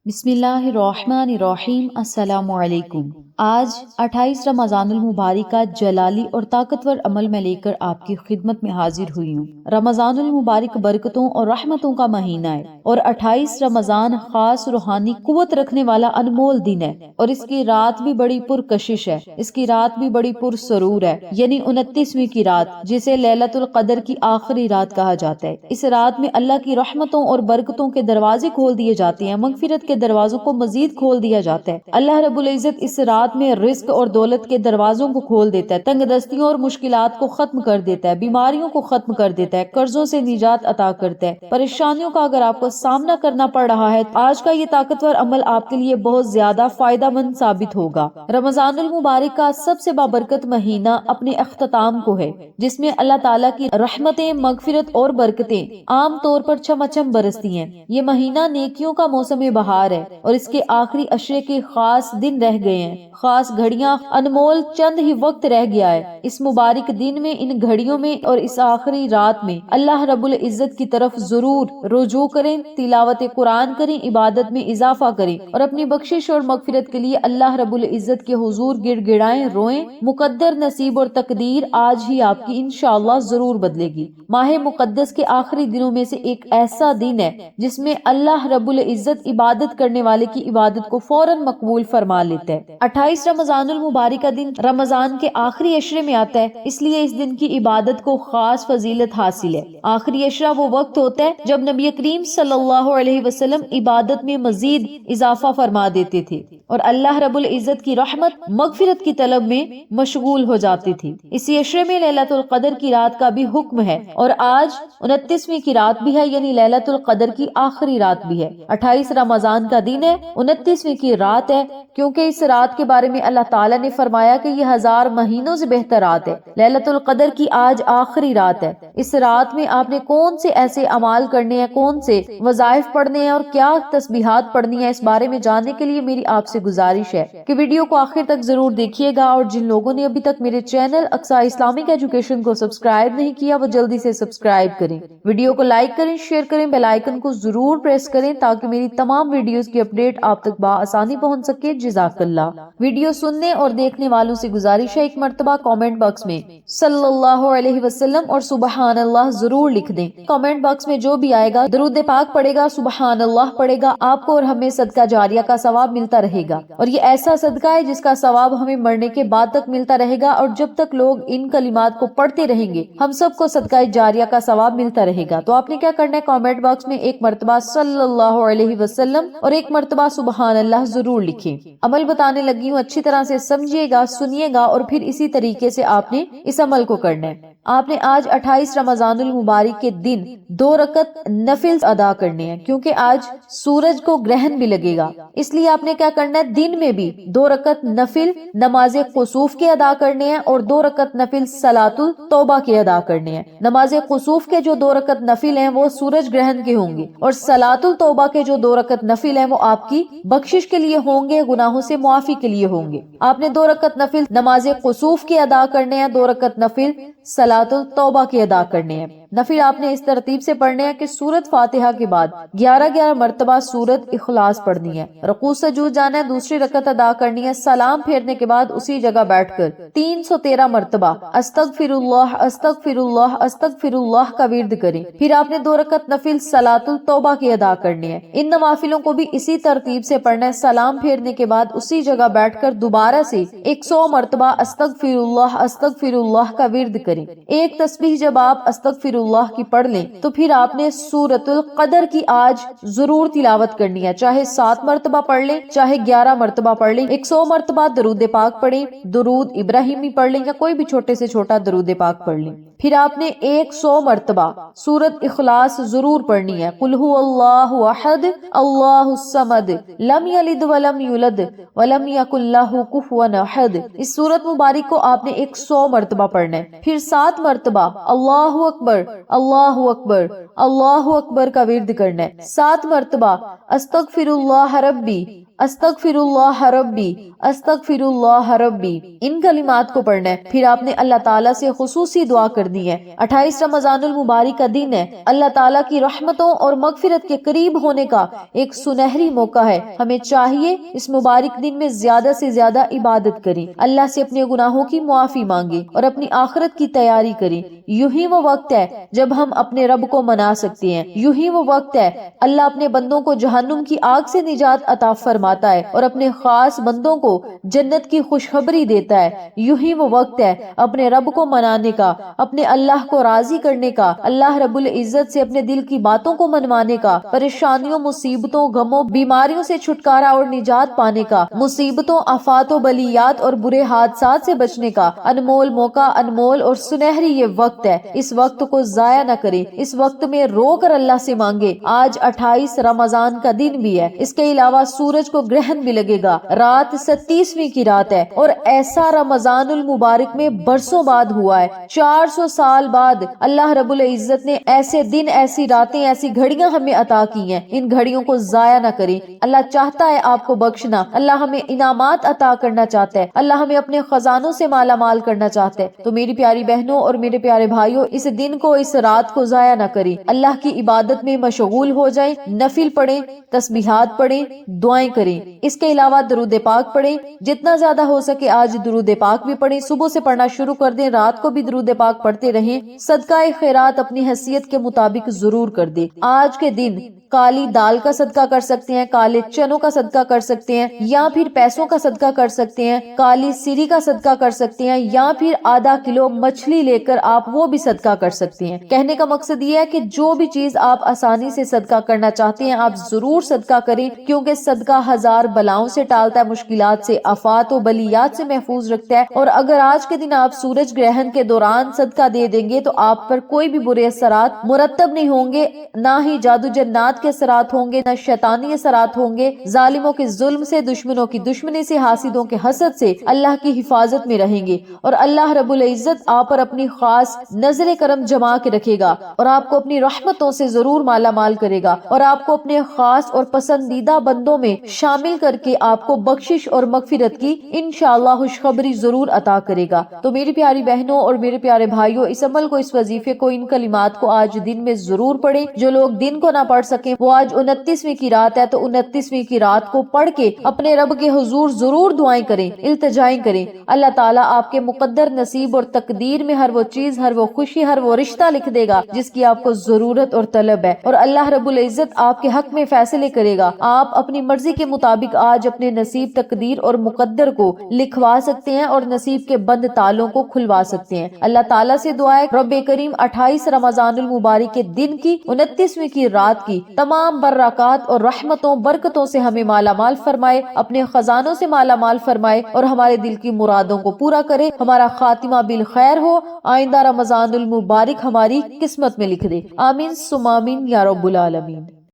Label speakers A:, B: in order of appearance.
A: بسم اللہ الرحمن الرحیم۔ السلام علیکم۔ آج 28 رمضان المبارک کا جلالی اور طاقتور عمل میں لے کر آپ کی خدمت میں حاضر ہوئی ہوں۔ رمضان المبارک برکتوں اور رحمتوں کا مہینہ ہے اور 28 رمضان خاص روحانی قوت رکھنے والا انمول دن ہے، اور اس کی رات بھی بڑی پرکشش ہے، اس کی رات بھی بڑی پرسرور ہے، یعنی 29ویں کی رات، جسے لیلۃ القدر کی آخری رات کہا جاتا ہے۔ اس رات میں اللہ کی رحمتوں اور برکتوں کے دروازے کھول دیے جاتے ہیں، مغفرت کے دروازوں کو مزید کھول دیا جاتا ہے۔ اللہ رب العزت اس رات میں رزق اور دولت کے دروازوں کو کھول دیتا ہے، تنگ دستیوں اور مشکلات کو ختم کر دیتا ہے، بیماریوں کو ختم کر دیتا ہے، قرضوں سے نجات عطا کرتا ہے۔ پریشانیوں کا اگر آپ کو سامنا کرنا پڑ رہا ہے، آج کا یہ طاقتور عمل آپ کے لیے بہت زیادہ فائدہ مند ثابت ہوگا۔ رمضان المبارک کا سب سے بابرکت مہینہ اپنے اختتام کو ہے، جس میں اللہ تعالیٰ کی رحمتیں، مغفرت اور برکتیں عام طور پر چھم برستی ہیں۔ یہ مہینہ نیکیوں کا موسم بہار ہے اور اس کے آخری عشرے کے خاص دن رہ گئے ہیں، خاص گھڑیاں، انمول چند ہی وقت رہ گیا ہے۔ اس مبارک دن میں، ان گھڑیوں میں اور اس آخری رات میں اللہ رب العزت کی طرف ضرور رجوع کریں، تلاوت قرآن کریں، عبادت میں اضافہ کریں اور اپنی بخشش اور مغفرت کے لیے اللہ رب العزت کے حضور گڑ گڑائیں، روئیں۔ مقدر نصیب اور تقدیر آج ہی آپ کی انشاءاللہ ضرور بدلے گی۔ ماہ مقدس کے آخری دنوں میں سے ایک ایسا دن ہے جس میں اللہ رب العزت عبادت کرنے والے کی عبادت کو فوراً مقبول فرما لیتا ہے۔ 28 رمضان المبارک کا دن رمضان کے آخری عشرے میں آتا ہے، اس لیے اس دن کی عبادت کو خاص فضیلت حاصل ہے۔ آخری عشرہ وہ وقت ہوتا ہے جب نبی کریم صلی اللہ علیہ وسلم عبادت میں مزید اضافہ فرما دیتے تھے اور اللہ رب العزت کی رحمت، مغفرت کی طلب میں مشغول ہو جاتے تھے۔ اسی عشرے میں لیلۃ القدر کی رات کا بھی حکم ہے اور آج 29ویں کی رات بھی ہے، یعنی لیلۃ القدر کی آخری رات بھی ہے۔ 28 رمضان کا دن ہے، 29ویں کی رات ہے، کیونکہ اس رات کے بارے میں اللہ تعالیٰ نے فرمایا کہ یہ 1000 مہینوں سے بہتر رات ہے۔ لیلۃ القدر کی آج آخری رات ہے۔ اس رات میں آپ نے کون سے ایسے اعمال کرنے ہیں، کون سے وظائف پڑھنے ہیں اور کیا تسبیحات پڑھنی ہیں، اس بارے میں جاننے کے لیے میری آپ سے گزارش ہے کہ ویڈیو کو آخر تک ضرور دیکھیے گا، اور جن لوگوں نے ابھی تک میرے چینل اقصیٰ اسلامک ایجوکیشن کو سبسکرائب نہیں کیا، وہ جلدی سے سبسکرائب کریں، ویڈیو کو لائک کریں، شیئر کریں، بیل آئیکن کو ضرور پریس کریں تاکہ میری تمام ویڈیوز کی اپڈیٹ آپ تک بآسانی پہنچ سکے۔ جزاک اللہ۔ ویڈیو سننے اور دیکھنے والوں سے گزارش ہے ایک مرتبہ کامنٹ باکس میں صلی اللہ علیہ وسلم اور سبحان اللہ ضرور لکھ دیں۔ کامنٹ باکس میں جو بھی آئے گا، درود پاک پڑے گا، سبحان اللہ پڑے گا، آپ کو اور ہمیں صدقہ جاریہ کا ثواب ملتا رہے گا، اور یہ ایسا صدقہ ہے جس کا ثواب ہمیں مرنے کے بعد تک ملتا رہے گا، اور جب تک لوگ ان کلمات کو پڑھتے رہیں گے ہم سب کو صدقہ جاریہ کا ثواب ملتا رہے گا۔ تو آپ نے کیا کرنا ہے، کامنٹ باکس میں ایک مرتبہ صلی اللہ علیہ وسلم اور ایک مرتبہ سبحان اللہ ضرور لکھیں۔ عمل بتانے لگی ہوں، اچھی طرح سے سمجھیے گا، سنیے گا، اور پھر اسی طریقے سے آپ نے اس عمل کو کرنا ہے۔ آپ نے آج 28 رمضان المبارک کے دن 2 رکعت نفل ادا کرنے ہیں، کیونکہ آج سورج کو گرہن بھی لگے گا، اس لیے آپ نے کیا کرنا ہے، دن میں بھی 2 رکعت نفل نماز خسوف کے ادا کرنے ہیں اور 2 رکعت نفل صلاۃ التوبہ کے ادا کرنے ہیں۔ نماز خسوف کے جو 2 رکعت نفل ہیں وہ سورج گرہن کے ہوں گے، اور صلاۃ التوبہ کے جو 2 رکعت نفل ہیں وہ آپ کی بخشش کے لیے ہوں گے، گناہوں سے معافی کے لیے ہوں گے۔ آپ نے 2 رکعت نفل نماز خسوف کے ادا کرنے ہیں، 2 رکعت نفل صلاۃ التوبہ کے ادا کرنے ہیں۔ نفل آپ نے اس ترتیب سے پڑھنے ہیں کہ سورۃ فاتحہ کے بعد 11 مرتبہ سورۃ اخلاص پڑھنی ہے، رکوع سجود جانا ہے، دوسری رکعت ادا کرنی ہے، سلام پھیرنے کے بعد اسی جگہ بیٹھ کر 313 مرتبہ استغفر اللہ استغفر اللہ استغفر اللہ کا ورد کریں۔ پھر آپ نے 2 رکعت نفل صلاۃ التوبہ کے ادا کرنے ہیں۔ ان نوافلوں کو بھی اسی ترتیب سے پڑھنا ہے، سلام پھیرنے کے بعد اسی جگہ بیٹھ کر دوبارہ سے 100 مرتبہ استغفر اللہ کا ورد کریں۔ ایک تسبیح جب آپ استغفر اللہ کی پڑھ لیں تو پھر آپ نے سورۃ القدر کی آج ضرور تلاوت کرنی ہے، چاہے 7 مرتبہ پڑھ لیں، چاہے 11 مرتبہ پڑھ لیں، 100 مرتبہ درود پاک پڑھیں، درود ابراہیمی پڑھ لیں یا کوئی بھی چھوٹے سے چھوٹا درود پاک پڑھ لیں۔ پھر آپ نے 100 مرتبہ سورۃ اخلاص ضرور پڑھنی ہے، قل هو اللہ احد اللہ الصمد لم یلد ولم یولد ولم یکن لہ کفوا احد۔ اس سورۃ مبارک کو آپ نے 100 مرتبہ پڑھنا ہے۔ پھر 7 مرتبہ اللہ اکبر اللہ اکبر اللہ اکبر کا ورد کرنا ہے 7 مرتبہ استغفر اللہ ربی استغفر اللہ ربی استغفر اللہ ربی، ان کلمات کو پڑھنا ہے۔ پھر آپ نے اللہ تعالیٰ سے خصوصی دعا کرنی ہے۔ 28 رمضان المبارک کا دن ہے، اللہ تعالیٰ کی رحمتوں اور مغفرت کے قریب ہونے کا ایک سنہری موقع ہے۔ ہمیں چاہیے اس مبارک دن میں زیادہ سے زیادہ عبادت کریں، اللہ سے اپنے گناہوں کی معافی مانگیں اور اپنی آخرت کی تیاری کریں۔ یوں ہی وہ وقت ہے جب ہم اپنے رب کو منا سکتے ہیں، یوں ہی وہ وقت ہے اللہ اپنے بندوں کو جہنم کی آگ سے نجات عطا فرماتا ہے اور اپنے خاص بندوں کو جنت کی خوشخبری دیتا ہے۔ یوں ہی وہ وقت ہے اپنے رب کو منانے کا، اپنے اللہ کو راضی کرنے کا، اللہ رب العزت سے اپنے دل کی باتوں کو منوانے کا، پریشانیوں، مصیبتوں، غموں، بیماریوں سے چھٹکارا اور نجات پانے کا، مصیبتوں، آفات و بلیات اور برے حادثات سے بچنے کا انمول موقع، انمول اور سنہری یہ وقت ہے۔ اس وقت کو ضائع نہ کریں، اس وقت میں رو کر اللہ سے مانگے۔ آج 28 رمضان کا دن بھی ہے، اس کے علاوہ سورج کو گرہن بھی لگے گا، رات 37ویں کی رات ہے اور ایسا رمضان المبارک میں برسوں بعد ہوا ہے، 400 سال بعد اللہ رب العزت نے ایسے دن، ایسی راتیں، ایسی گھڑیاں ہمیں عطا کی ہیں۔ ان گھڑیوں کو ضائع نہ کریں۔ اللہ چاہتا ہے آپ کو بخشنا، اللہ ہمیں انعامات عطا کرنا چاہتا ہے، اللہ ہمیں اپنے خزانوں سے مالا مال کرنا چاہتا ہے۔ تو میری پیاری بہنوں اور میرے پیارے بھائیوں، اس دن کو، اس رات کو ضائع نہ کریں، اللہ کی عبادت میں مشغول ہو جائیں، نفل پڑھیں، تسبیحات پڑھیں، دعائیں کریں۔ اس کے علاوہ درود پاک پڑھیں، جتنا زیادہ ہو سکے آج درود پاک بھی پڑھیں، صبح سے پڑھنا شروع کر دیں، رات کو بھی درود پاک پڑھتے رہیں۔ صدقہ خیرات اپنی حیثیت کے مطابق ضرور کر دیں۔ آج کے دن کالی دال کا صدقہ کر سکتے ہیں، کالے چنوں کا صدقہ کر سکتے ہیں، یا پھر پیسوں کا صدقہ کر سکتے ہیں، کالی سری کا صدقہ کر سکتے ہیں، یا پھر آدھا کلو مچھلی لے کر آپ وہ بھی صدقہ کر سکتے ہیں۔ کہنے کا مقصد یہ ہے کہ جو بھی چیز آپ آسانی سے صدقہ کرنا چاہتے ہیں آپ ضرور صدقہ کریں، کیونکہ صدقہ ہزار بلاؤں سے ٹالتا ہے، مشکلات سے، آفات و بلیات سے محفوظ رکھتا ہے۔ اور اگر آج کے دن آپ سورج گرہن کے دوران صدقہ دے دیں گے تو آپ پر کوئی بھی برے اثرات مرتب نہیں ہوں گے، نہ ہی جادو جنات کے اثرات ہوں گے، نہ شیطانی اثرات ہوں گے۔ ظالموں کے ظلم سے، دشمنوں کی دشمنی سے، حاسدوں کے حسد سے اللہ کی حفاظت میں رہیں گے، اور اللہ رب العزت آپ پر اپنی خاص نظر کرم جما کے رکھے گا اور آپ کو اپنی رحمتوں سے ضرور مالا مال کرے گا، اور آپ کو اپنے خاص اور پسندیدہ بندوں میں شامل کر کے آپ کو بخشش اور مغفرت کی انشاءاللہ خوشخبری ضرور عطا کرے گا۔ تو میری پیاری بہنوں اور میرے پیارے بھائیوں، اس عمل کو، اس وظیفے کو، ان کلمات کو آج دن میں ضرور پڑھیں۔ جو لوگ دن کو نہ پڑھ سکیں وہ آج 29ویں کی رات ہے تو 29ویں کی رات کو پڑھ کے اپنے رب کے حضور ضرور دعائیں کریں، التجائیں کریں۔ اللہ تعالیٰ آپ کے مقدر نصیب اور تقدیر میں ہر وہ چیز، ہر وہ خوشی، ہر وہ رشتہ لکھ دے گا جس کی آپ کو ضرورت اور طلب ہے، اور اللہ رب العزت آپ کے حق میں فیصلے کرے گا۔ آپ اپنی مرضی کے مطابق آج اپنے نصیب، تقدیر اور مقدر کو لکھوا سکتے ہیں اور نصیب کے بند تالوں کو کھلوا سکتے ہیں۔ اللہ تعالیٰ سے دعا ہے رب کریم 28 رمضان المبارک کے دن کی، 29ویں کی رات کی تمام برکات اور رحمتوں، برکتوں سے ہمیں مالا مال فرمائے، اپنے خزانوں سے مالا مال فرمائے اور ہمارے دل کی مرادوں کو پورا کرے، ہمارا خاتمہ بالخیر ہو، آئندہ رمضان المبارک ہماری قسمت میں لکھ دے۔ آمین ثم آمین یا رب العالمین۔